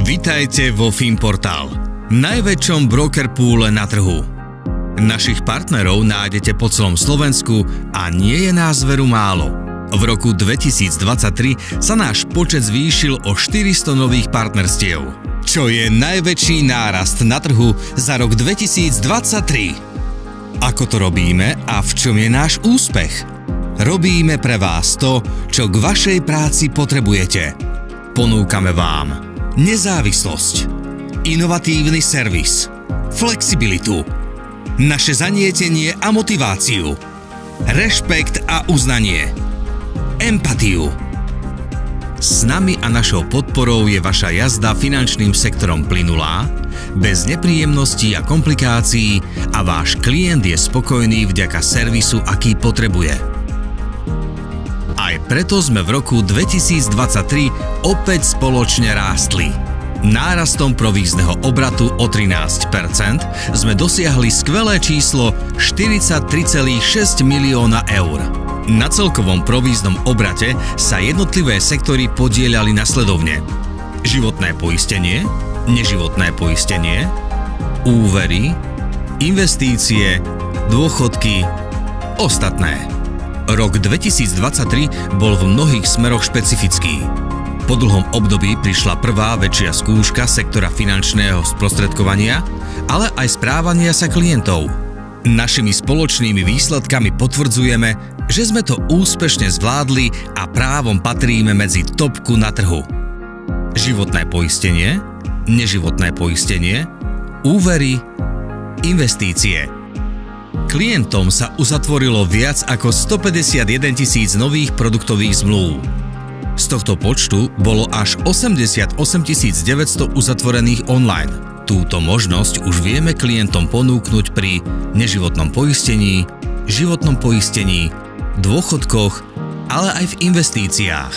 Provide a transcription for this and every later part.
Vitajte vo Finportal, najväčšom broker poole na trhu. Našich partnerov nájdete po celom Slovensku a nie je nás veru málo. V roku 2023 sa náš počet zvýšil o 400 nových partnerstiev, čo je najväčší nárast na trhu za rok 2023. Ako to robíme a v čom je náš úspech? Robíme pre vás to, čo k vašej práci potrebujete. Ponúkame vám nezávislosť, inovatívny servis, flexibilitu, naše zanietenie a motiváciu, rešpekt a uznanie, empatiu. S nami a našou podporou je vaša jazda finančným sektorom plynulá, bez nepríjemností a komplikácií a váš klient je spokojný vďaka servisu, aký potrebuje. Aj preto sme v roku 2023 opäť spoločne rástli. Nárastom provízneho obratu o 13% sme dosiahli skvelé číslo 43,6 milióna eur. Na celkovom províznom obrate sa jednotlivé sektory podieľali nasledovne: životné poistenie, neživotné poistenie, úvery, investície, dôchodky, ostatné. Rok 2023 bol v mnohých smeroch špecifický. Po dlhom období prišla prvá väčšia skúška sektora finančného sprostredkovania, ale aj správania sa klientov. Našimi spoločnými výsledkami potvrdzujeme, že sme to úspešne zvládli a právom patríme medzi topku na trhu. Životné poistenie, neživotné poistenie, úvery, investície. Klientom sa uzatvorilo viac ako 151 000 nových produktových zmlúv. Z tohto počtu bolo až 88 900 uzatvorených online. Túto možnosť už vieme klientom ponúknuť pri neživotnom poistení, životnom poistení, dôchodkoch, ale aj v investíciách.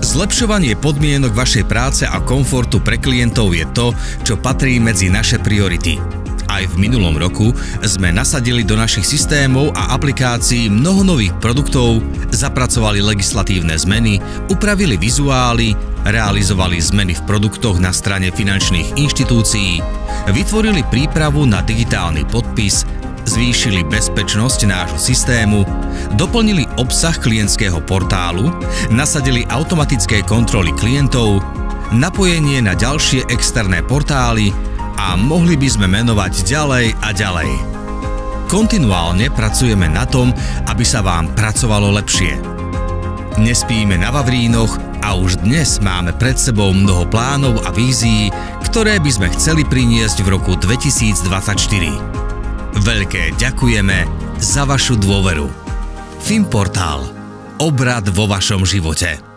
Zlepšovanie podmienok vašej práce a komfortu pre klientov je to, čo patrí medzi naše priority. Aj v minulom roku sme nasadili do našich systémov a aplikácií mnoho nových produktov, zapracovali legislatívne zmeny, upravili vizuály, realizovali zmeny v produktoch na strane finančných inštitúcií, vytvorili prípravu na digitálny podpis, zvýšili bezpečnosť nášho systému, doplnili obsah klientského portálu, nasadili automatické kontroly klientov, napojenie na ďalšie externé portály a mohli by sme menovať ďalej a ďalej. Kontinuálne pracujeme na tom, aby sa vám pracovalo lepšie. Nespíme na vavrínoch a už dnes máme pred sebou mnoho plánov a vízií, ktoré by sme chceli priniesť v roku 2024. Veľké ďakujeme za vašu dôveru. Finportal. Obrat vo vašom živote.